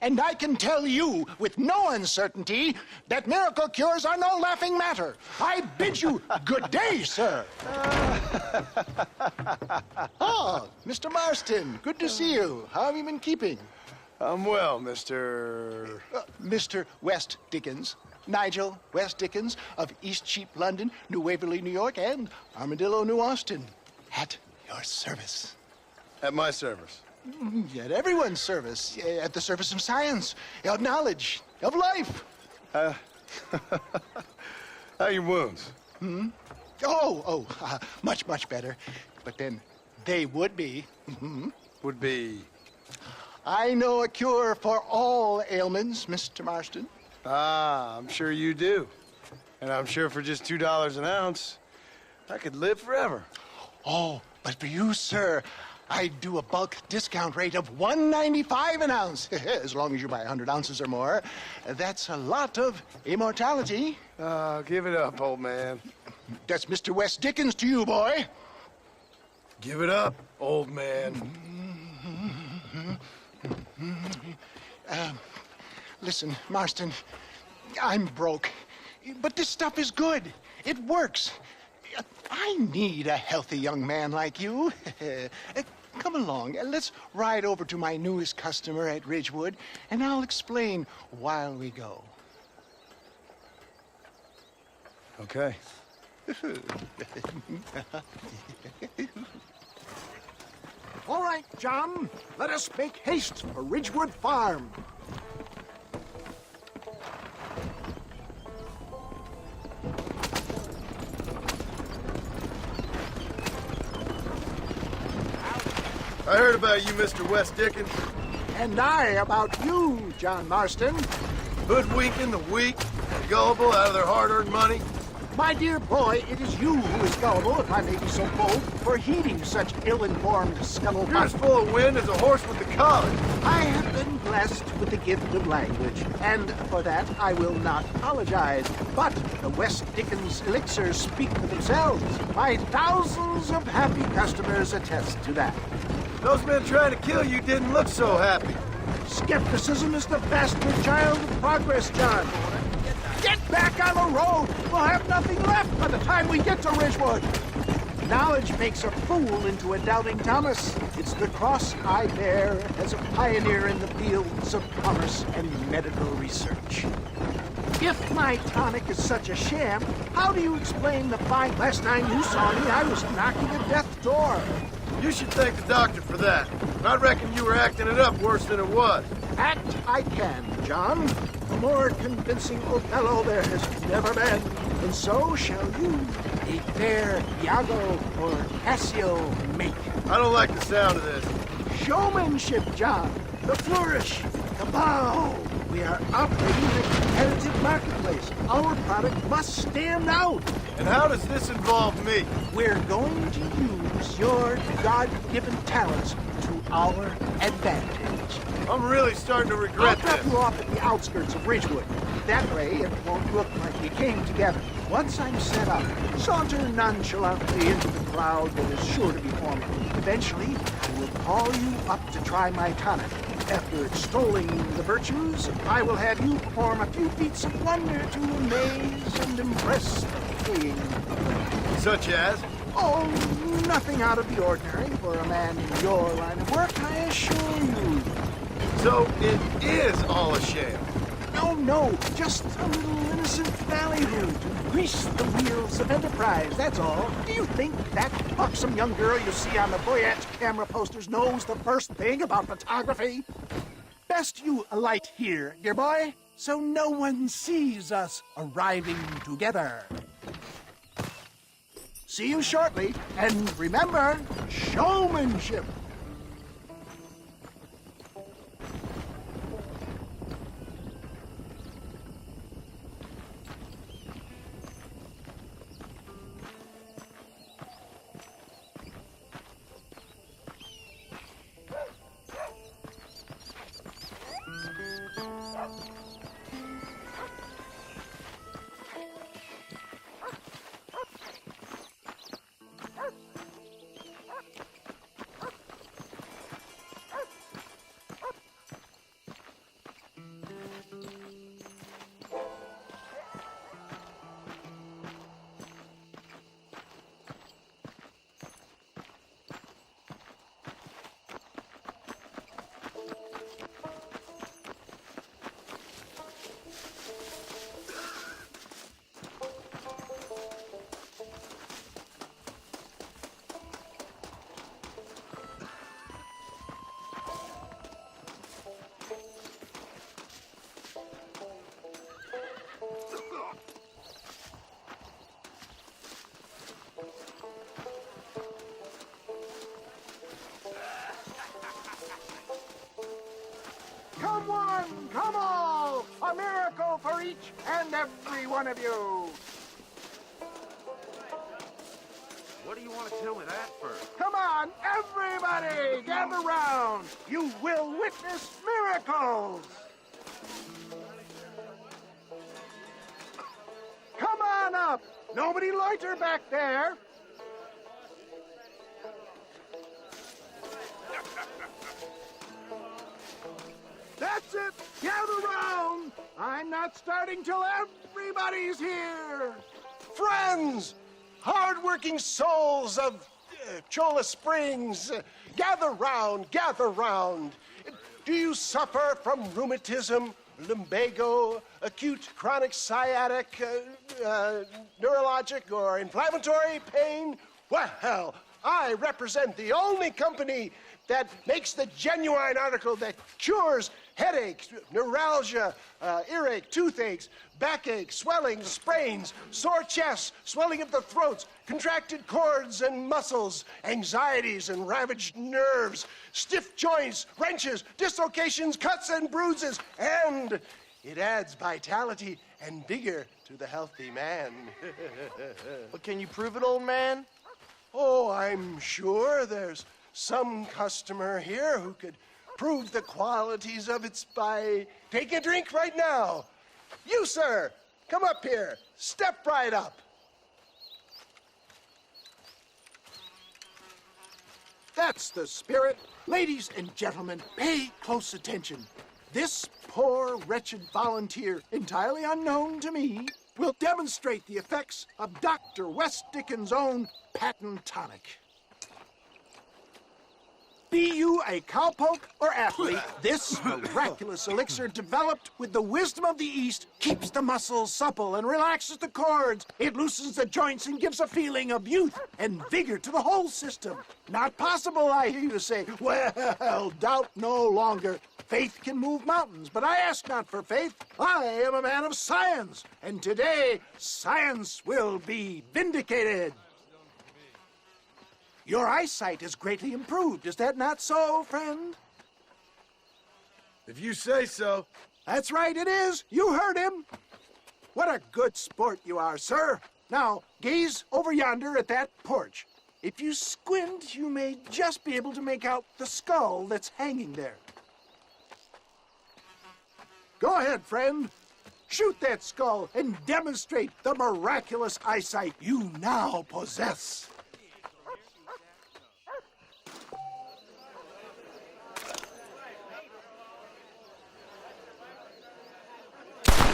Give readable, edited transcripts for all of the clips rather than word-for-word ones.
And I can tell you with no uncertainty that miracle cures are no laughing matter. I bid you good day, sir. Oh, Mr. Marston, good to see you. How have you been keeping? I'm well, Mr. Mr. West Dickens. Nigel West Dickens of East Cheap, London, New Waverly, New York, and Armadillo, New Austin. At your service. At my service. At everyone's service. At the service of science, of knowledge, of life. How are your wounds? Much, much better. But then they would be. Would be... I know a cure for all ailments, Mr. Marston. Ah, I'm sure you do. And I'm sure for just $2 an ounce, I could live forever. Oh, but for you, sir, I'd do a bulk discount rate of $1.95 an ounce, as long as you buy 100 ounces or more. That's a lot of immortality. Give it up, old man. That's Mr. West Dickens to you, boy. Give it up, old man. Listen, Marston, I'm broke, but this stuff is good. It works. I need a healthy young man like you. Come along, let's ride over to my newest customer at Ridgewood, and I'll explain while we go. Okay. All right, John, let us make haste for Ridgewood Farm. I heard about you, Mr. West Dickens. And I about you, John Marston. Hoodwinking the weak and gullible out of their hard-earned money. My dear boy, it is you who is gullible, if I may be so bold, for heeding such ill-informed You're scuttlebutt. as full of wind as a horse with the collar. I have been blessed with the gift of language, and for that I will not apologize. But the West Dickens elixirs speak for themselves. My thousands of happy customers attest to that. Those men trying to kill you didn't look so happy. Skepticism is the bastard child of progress, John. Get back on the road! We'll have nothing left by the time we get to Ridgewood. Knowledge makes a fool into a doubting Thomas. It's the cross I bear as a pioneer in the fields of commerce and medical research. If my tonic is such a sham, how do you explain the fine last time you saw me I was knocking at death's door? You should thank the doctor for that. I reckon you were acting it up worse than it was. Act I can, John. A more convincing Othello there has never been. And so shall you a fair Iago or Cassio make. I don't like the sound of this. Showmanship, John. The flourish. The bow. We are operating in a competitive marketplace. Our product must stand out. And how does this involve me? We're going to use your God-given talents to our advantage. I'm really starting to I'll regret drop this. you off at the outskirts of Ridgewood. That way, it won't look like we came together. Once I'm set up, saunter nonchalantly into the crowd that is sure to be forming. Eventually, I will call you up to try my tonic. After extolling the virtues, I will have you perform a few feats of wonder to amaze and impress the king. Such as? Oh, nothing out of the ordinary for a man in your line of work, I assure you. So it is all a sham. No, just a little innocent ballyhoo to grease the wheels of enterprise, that's all. Do you think that buxom young girl you see on the Voyage camera posters knows the first thing about photography? Best you alight here, dear boy, so no one sees us arriving together. See you shortly, and remember, showmanship. One, come all! A miracle for each and every one of you! What do you want to tell me that for? Come on, everybody, gather round. You will witness miracles. Come on up. Nobody loiter back there. That's it. Gather round. I'm not starting till everybody's here. Friends, hard-working souls of Cholla Springs, gather round, gather round. Do you suffer from rheumatism, lumbago, acute chronic sciatic, neurologic, or inflammatory pain? Well, I represent the only company that makes the genuine article that cures headaches, neuralgia, earache, toothaches, backache, swelling, sprains, sore chests, swelling of the throats, contracted cords and muscles, anxieties and ravaged nerves, stiff joints, wrenches, dislocations, cuts and bruises, and it adds vitality and vigor to the healthy man. But can you prove it, old man? Oh, I'm sure there's some customer here who could prove the qualities of it by taking a drink right now. You, sir, come up here. Step right up. That's the spirit. Ladies and gentlemen, pay close attention. This poor, wretched volunteer, entirely unknown to me, will demonstrate the effects of Dr. West Dickens' own patent tonic. Be you a cowpoke or athlete, this miraculous elixir developed with the wisdom of the East keeps the muscles supple and relaxes the cords. It loosens the joints and gives a feeling of youth and vigor to the whole system. Not possible, I hear you say. Well, doubt no longer. Faith can move mountains, but I ask not for faith. I am a man of science, and today science will be vindicated. Your eyesight is greatly improved. Is that not so, friend? If you say so. That's right, it is. You heard him. What a good sport you are, sir. Now, gaze over yonder at that porch. If you squint, you may just be able to make out the skull that's hanging there. Go ahead, friend. Shoot that skull and demonstrate the miraculous eyesight you now possess.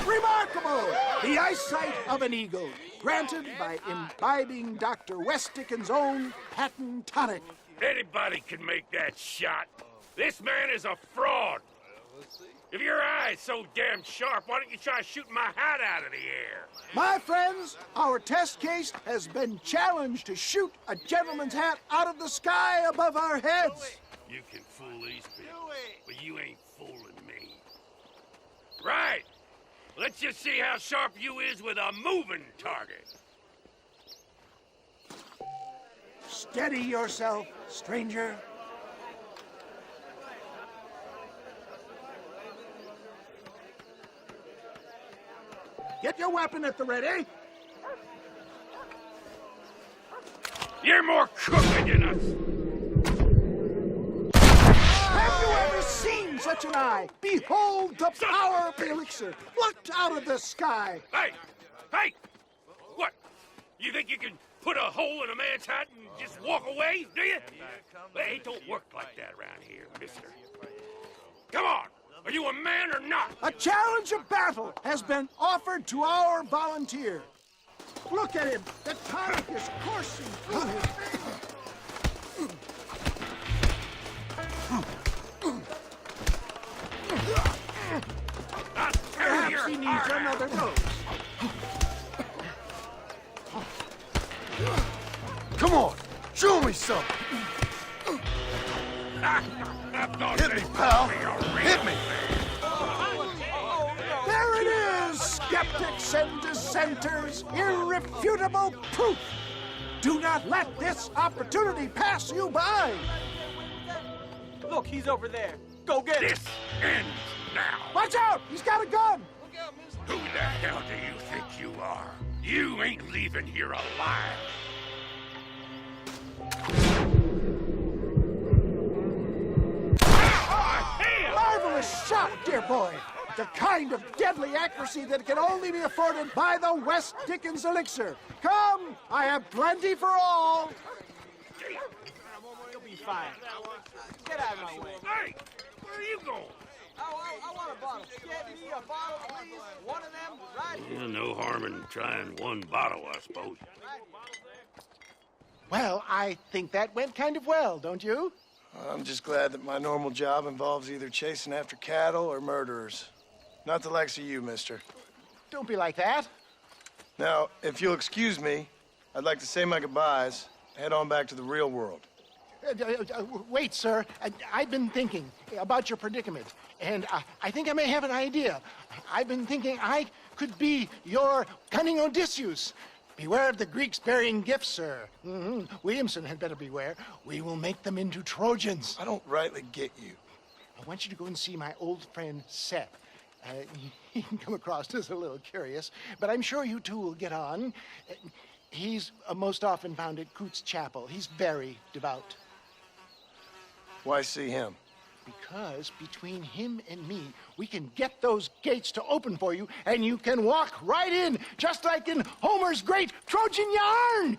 Remarkable! The eyesight of an eagle, granted by imbibing Dr. West Dickens' own patent tonic. Anybody can make that shot. This man is a fraud. If your eye's so damn sharp, why don't you try shooting my hat out of the air? My friends, our test case has been challenged to shoot a gentleman's hat out of the sky above our heads. You can fool these people, but you ain't fooling me. Right. Let's just see how sharp you is with a moving target. Steady yourself, stranger. Get your weapon at the ready. You're more crooked than us. Have you ever seen such an eye? Behold the power of the elixir, plucked out of the sky. Hey! Hey! What? You think you can put a hole in a man's hat and just walk away, do you? Hey, it don't work like that around here, mister. Come on! Are you a man or not? A challenge of battle has been offered to our volunteer. Look at him. The tonic is coursing through his veins. Perhaps he needs another dose. Come on, show me something. Hit me, pal. Hit me. There it is, skeptics and dissenters. Irrefutable proof. Do not let this opportunity pass you by. Look, he's over there. Go get him. This ends now. Watch out! He's got a gun! Who the hell do you think you are? You ain't leaving here alive. Marvelous shot, dear boy! The kind of deadly accuracy that can only be afforded by the West Dickens elixir. Come, I have plenty for all. You'll be fine. Get out of my way. Hey, where are you going? I want a bottle. Get me a bottle, please. One of them, right here. Yeah, no harm in trying one bottle, I suppose. Well, I think that went kind of well, don't you? I'm just glad that my normal job involves either chasing after cattle or murderers. Not the likes of you, mister. Don't be like that. Now, if you'll excuse me, I'd like to say my goodbyes, head on back to the real world. Wait, sir. I've been thinking about your predicament, and I think I may have an idea. I've been thinking I could be your cunning Odysseus. Beware of the Greeks burying gifts, sir. Williamson had better beware. We will make them into Trojans. I don't rightly get you. I want you to go and see my old friend Seth. He can come across as a little curious, but I'm sure you two will get on. He's most often found at Coots Chapel. He's very devout. Why see him? Because between him and me, we can get those gates to open for you, and you can walk right in, just like in Homer's great Trojan yarn.